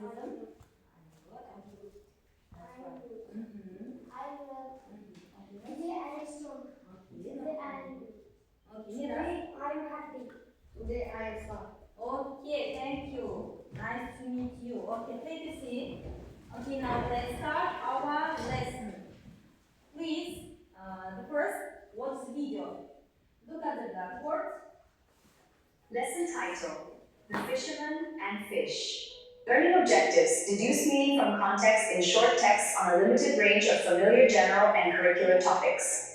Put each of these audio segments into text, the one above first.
I'm happy. Today I am sad. Okay, thank you. Nice to meet you. Okay, take a seat. Okay, now let's start our lesson. Please, the first, watch the video. Look at the blackboard. Lesson title: The Fisherman and Fish. Learning objectives: deduce meaning from context in short texts on a limited range of familiar general and curricular topics.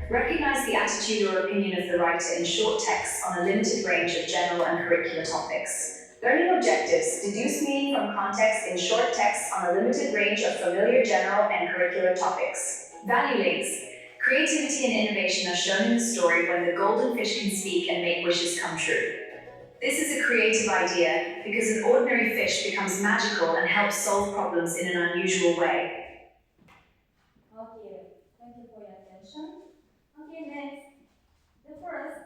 Recognize the attitude or opinion of the writer in short texts on a limited range of general and curricular topics. Learning objectives: deduce meaning from context in short texts on a limited range of familiar general and curricular topics. Value links: creativity and innovation are shown in the story when the golden fish can speak and make wishes come true. This is a creative idea because an ordinary fish becomes magical and helps solve problems in an unusual way. Okay, thank you for your attention. Okay, next. The first,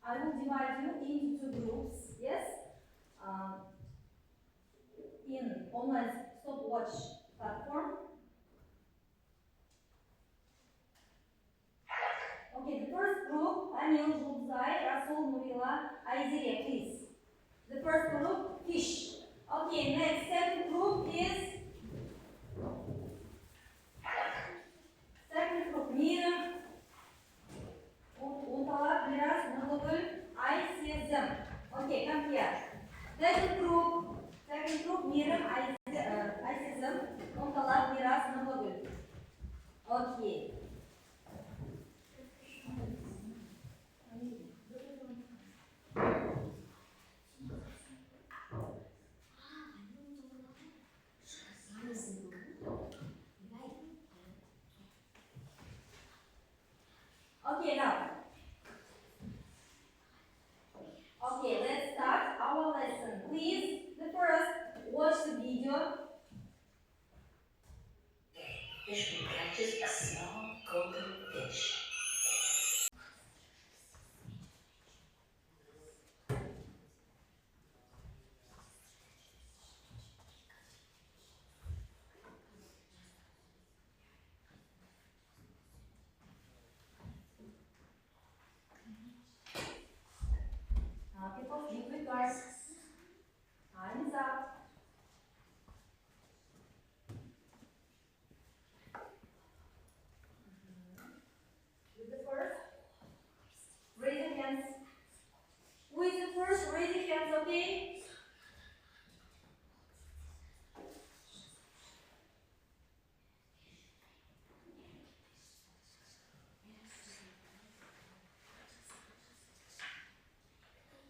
I will divide you into two groups. Yes? In online stopwatch platform. Okay, the first group, Anil, Julzai, Rasul, Nurila, Aizire, please. The first group, fish. Okay, next, second group is Mira, Oңталапқызы, Данагүl, Айсезім. Okay, come here. Second group, Mira, Айсезім, Oңталапқызы, Данagүl. Okay. Okay, now. Okay, let's start our lesson. Please, the first, watch the video. Fisherman catches a small golden fish. People, be quick, guys. Time is up. With the first, raise your hands. Who is the first? Raise your hands, okay?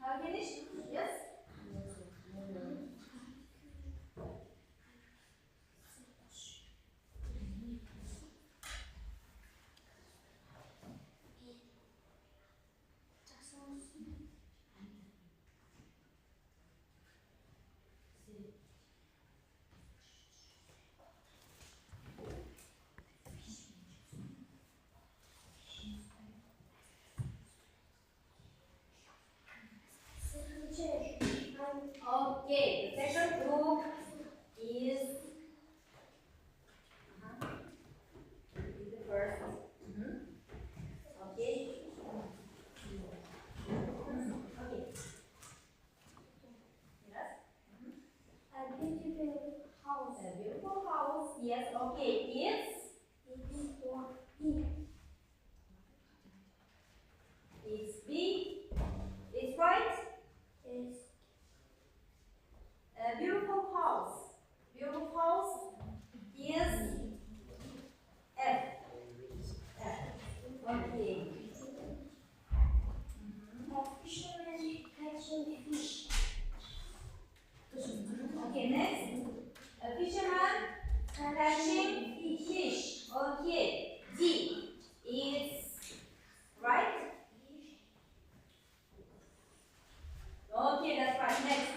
Have you finished? Yes? Okay, the second group is the first. Okay. Okay. Yes. A beautiful house. A beautiful house. Yes. Okay. It's B. It's right. Is A beautiful house. Beautiful house is F. F. Okay. a fisherman catching fish. Okay, next. A fisherman catching fish. Okay. D is right. Okay, that's right. Next.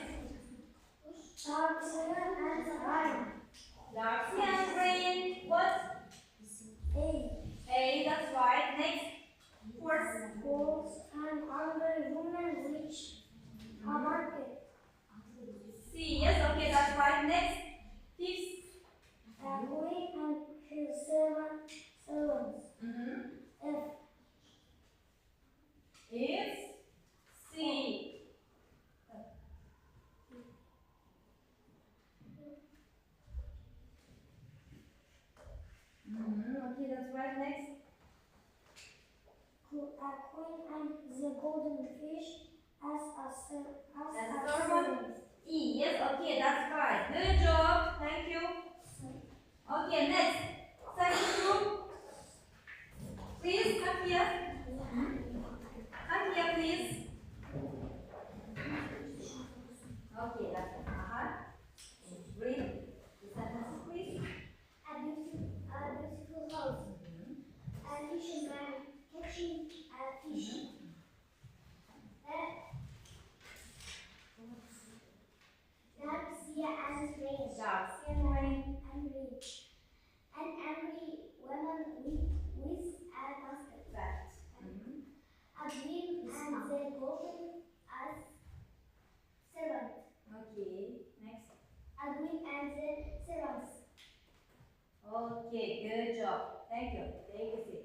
Dark sand and rain. Dark and rain. What? A, that's right. Next. Fourth. Horse and hungry woman reach a market. C, yes, okay, that's right. Next. right, next. A queen and the golden fish as a That's servant. E. Yes, okay, that's right. Good job. Thank you. Okay, next. Second group. Please come here. Come here, please. Okay, that's it. Read the sentence, please. A beautiful house. A fisherman catching a fish. Dark sea and rain. Dark sea and rain. And rain. An angry woman with a basket. That. A dream and the golden as servant. Okay, next. A dream and the servants. Okay, good job. Thank you. Take a seat.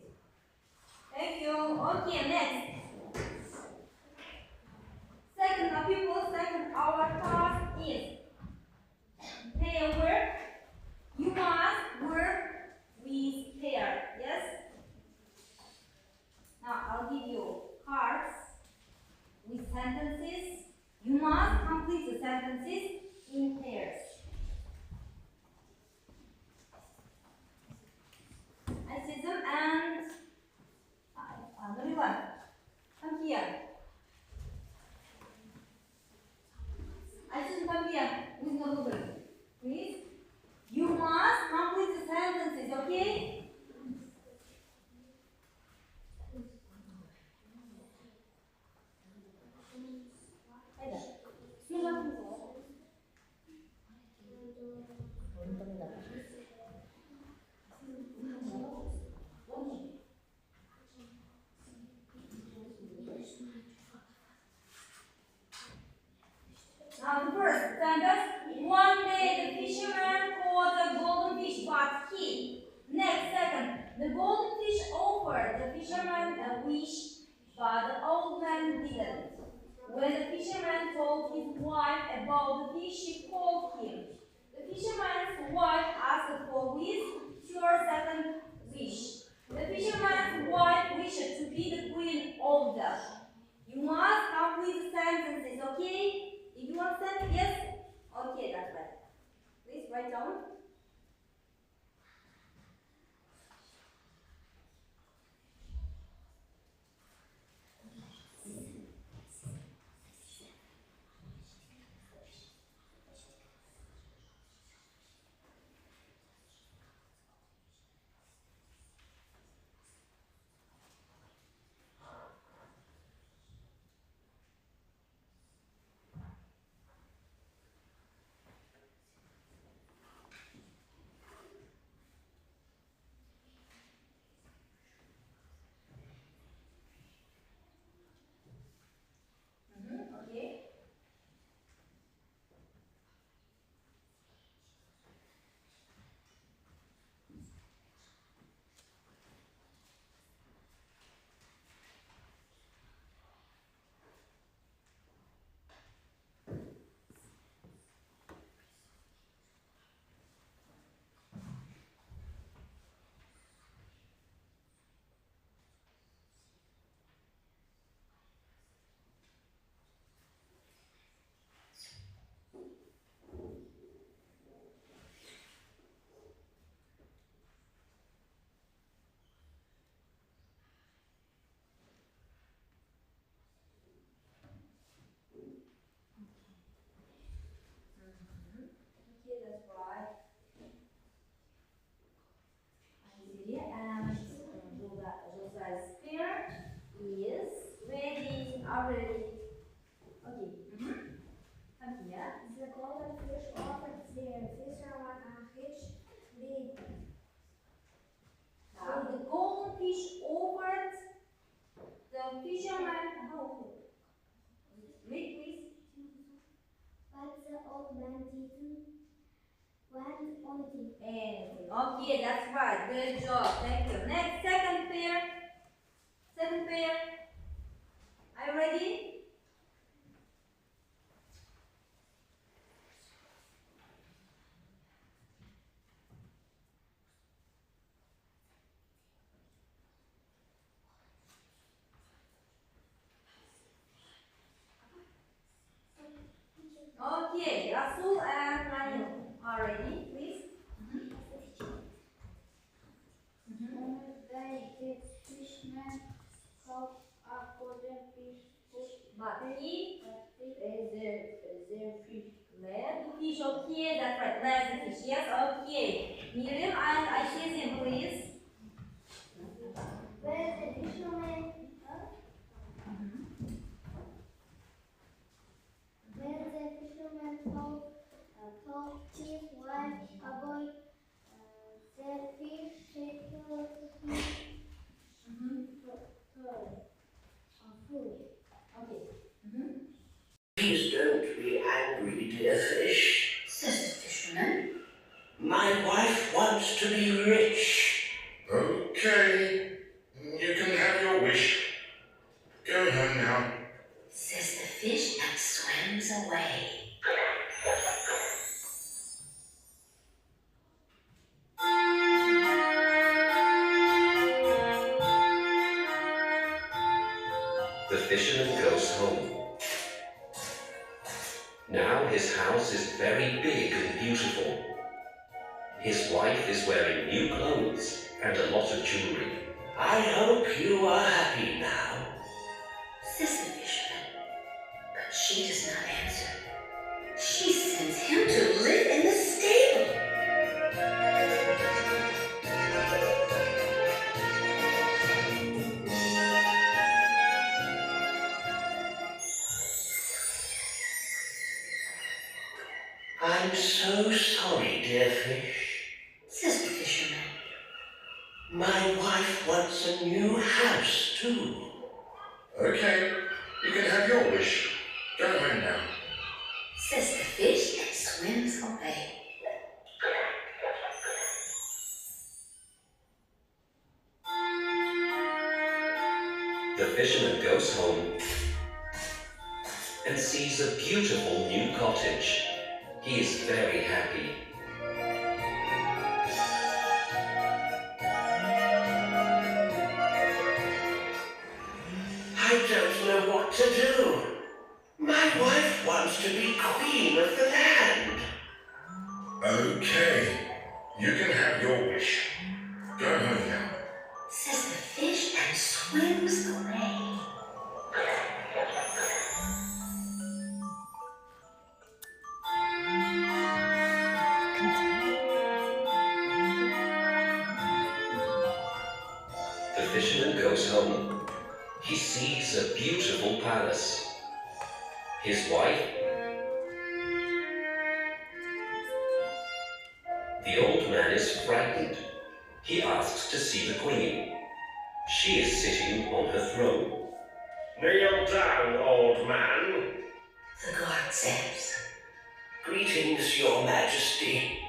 Thank you. Okay, next. Second, our task is pair work. You must work with pair. Yes? Now I'll give you cards with sentences. You must complete the sentences in pairs. I see them and another one. Come here. I see them come here with no bubble. Please. You must complete the sentences, okay? Now the first sentence. One day the fisherman caught a golden fish, but he. Next second. The golden fish offered the fisherman a wish, but the old man didn't. When the fisherman told his wife about the fish, she called him. The fisherman's wife asked for her second wish. The fisherman's wife wished to be the queen of the. You must complete the sentences, okay? If you understand, yes? Okay, that's right. Please write down. Okay. Okay, that's right. And Josa's pair is ready, already. Okay. Come here. The golden fish offered the fisherman a fish big. Now the golden fish offered the fisherman. Read, please. But the old man didn't want anything. Anything. Okay, that's right. Good job. Thank you. Next, second pair. Second pair. Are you ready? and Danagүl are ready, please. The fisherman caught a golden fish. But he The fish led the fish. Okay, that's right. Led the fish. Yes, okay. Miriam and I see him, please. Where the fisherman told his wife about the fish taken food. Okay. Please don't be angry, dear fish, says the fisherman. my wife wants to be rich. Okay, you can have your wish. Go home now. Says the fish and swims away. The fisherman goes home. Now his house is very big and beautiful. His wife is wearing new clothes and a lot of jewelry. I hope you are happy now. Says the fisherman. But she does not answer. She sends him to live in the stable. I'm so sorry, dear fish. Says the fisherman. My wife wants a new house, too. Okay, you can have your wish. Go home now. Says the fish and swims away. The fisherman goes home and sees a beautiful new cottage. He is very happy. I don't know what to do. My wife wants to be queen of the land. Okay, you can have your wish. Go home now. Says the fish and swims away. The fisherman goes home. He sees a beautiful palace. His wife. The old man is frightened. He asks to see the queen. She is sitting on her throne. Kneel down, old man. The guard says. Greetings, your majesty.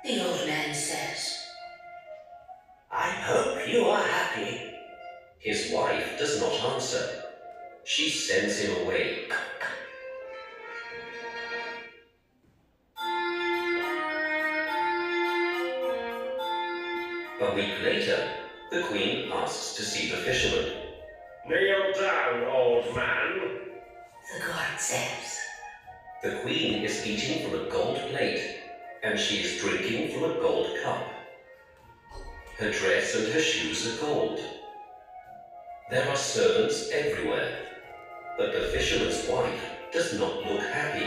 The old man says. I hope you are happy. His wife does not answer. She sends him away. A week later, the queen asks to see the fisherman. Kneel down, old man. The guard says. The queen is eating from a gold plate, and she is drinking from a gold cup. Her dress and her shoes are gold. There are servants everywhere, but the fisherman's wife does not look happy.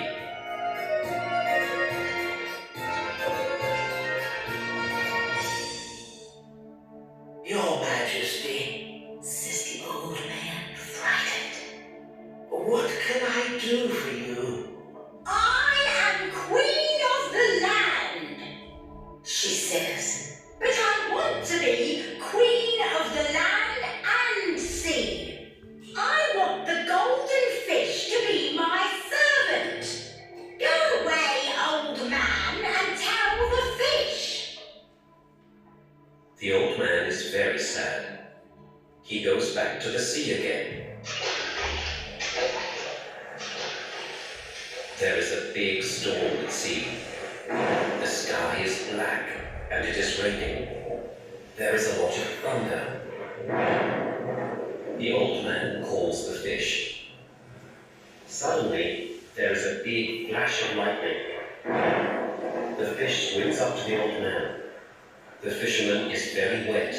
Your majesty, Says the old man, frightened. what can I do for you? I am queen of the land, she says. But I want to be queen of the land and sea. I want the golden fish to be my servant. Go away, old man, and tell the fish. The old man is very sad. He goes back to the sea again. There is a big storm at sea. The sky is black and it is raining. There is a lot of thunder. The old man calls the fish. Suddenly, there is a big flash of lightning. The fish swims up to the old man. The fisherman is very wet,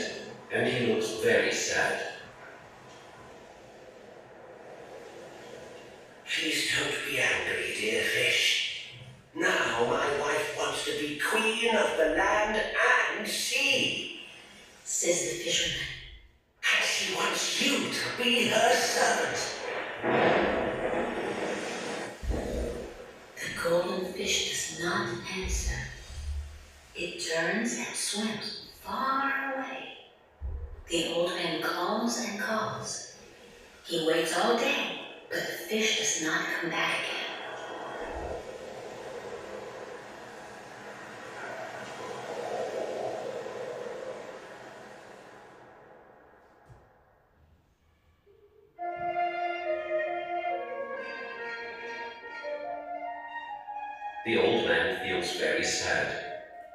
and he looks very sad. Please don't be angry, dear fish. Now my wife wants to be queen of the land and sea. Says the fisherman. And she wants you to be her servant. The golden fish does not answer. It turns and swims far away. The old man calls and calls. He waits all day, but the fish does not come back again. The old man feels very sad,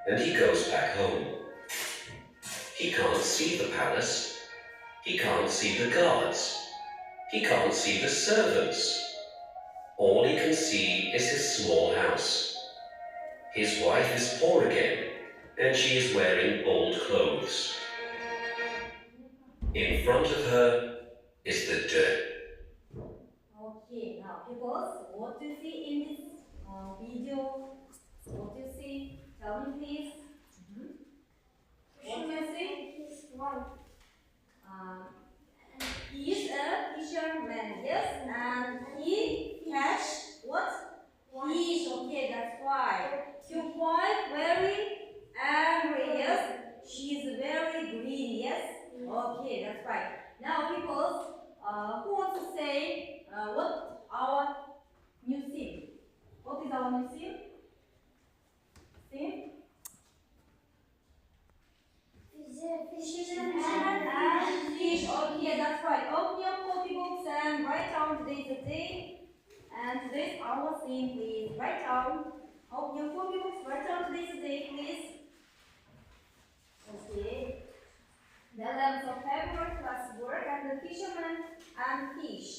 and he goes back home. He can't see the palace. He can't see the guards. He can't see the servants. All he can see is his small house. His wife is poor again, and she is wearing old clothes. In front of her is the dirt. Okay, now people, what do you see in this video? What do you see? Tell me please. What do you see? He is a fisherman, yes, and he catch what? Fish. Okay, that's why. His wife very angry, yes. She is very greedy, yes. Okay, that's right. Now, people, who wants to say what our new theme? What is our new theme? Theme? Fisherman And fish. Okay, that's right. Open your copybooks and write down today's the day. And today's our theme, please. Write down. Open your copybooks. Write down today's the day, please. Okay. The 11th of February class work and the fisherman and fish.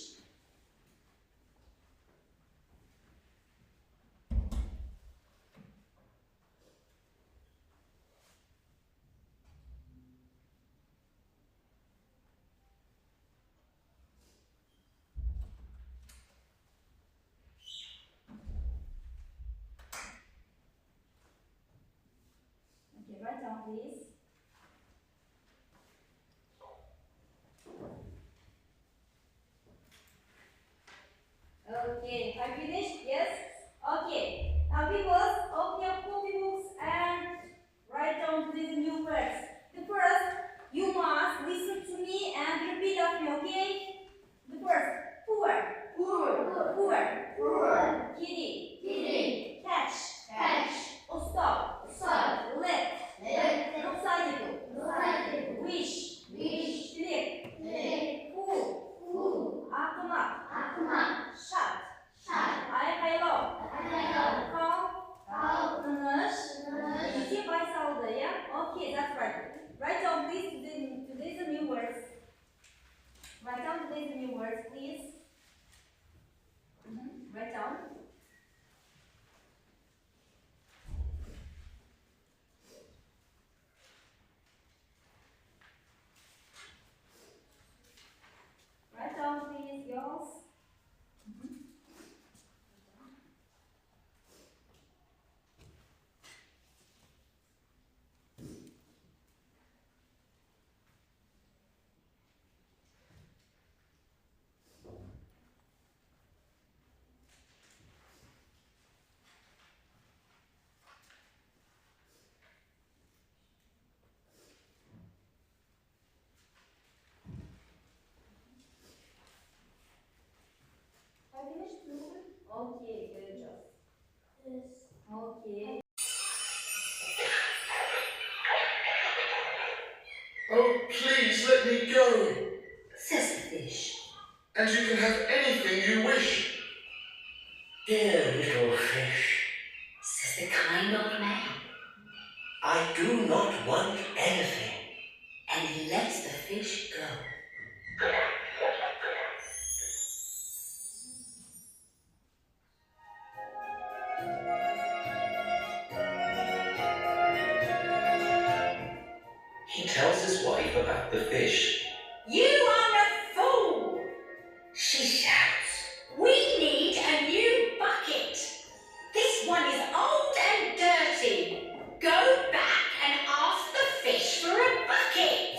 Okay, write down please. Okay, have you finished? Yes? Okay. Now people, open your copybooks and write down these new words. The first, you must listen to me and repeat after me, okay? The first, poor, kitty, catch, stop, let, носатику, wish, тілек, full, акымақ, shut, айқайлау, кал, тыныш, есе байсалды, yeah? Okay, that's right. Write down please today's the new words. Write down today's the new words, please. Write down. Write down please, girls. Have you finished? Okay, good job. Yes. Okay. Oh, please let me go. Says the fish. And you can have anything you wish. Dear little fish, Says the kind old man. I do not want anything. And he lets the fish go. wife about the fish. You are a fool! She shouts. We need a new bucket. This one is old and dirty. Go back and ask the fish for a bucket.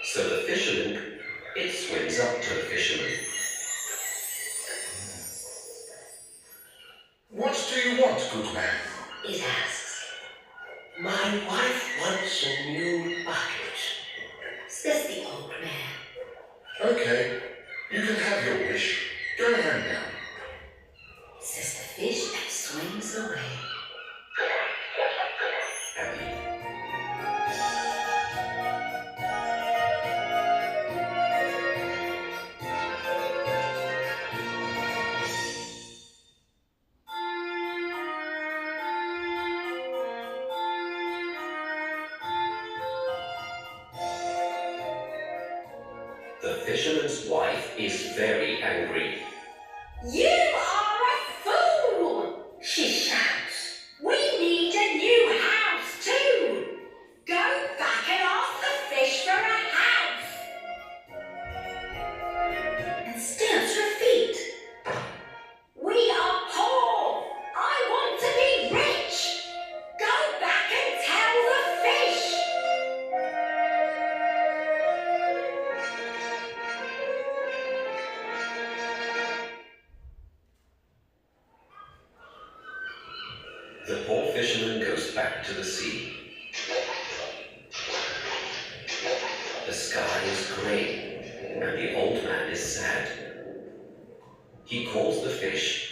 So the fisherman, it swims up to the fisherman. What do you want, good man? It asks. My wife wants a new bucket. Says the old man. Okay, you can have your wish. Go home now. Says the fish and swims away. Happy. The fisherman's wife is very angry. You are a fool! She shouts. We need a new house too. Go back and ask the fish for a house. And stamps her feet. We are poor. I want to be rich. Go back and tell the fish. The poor fisherman goes back to the sea. The sky is grey, and the old man is sad. He calls the fish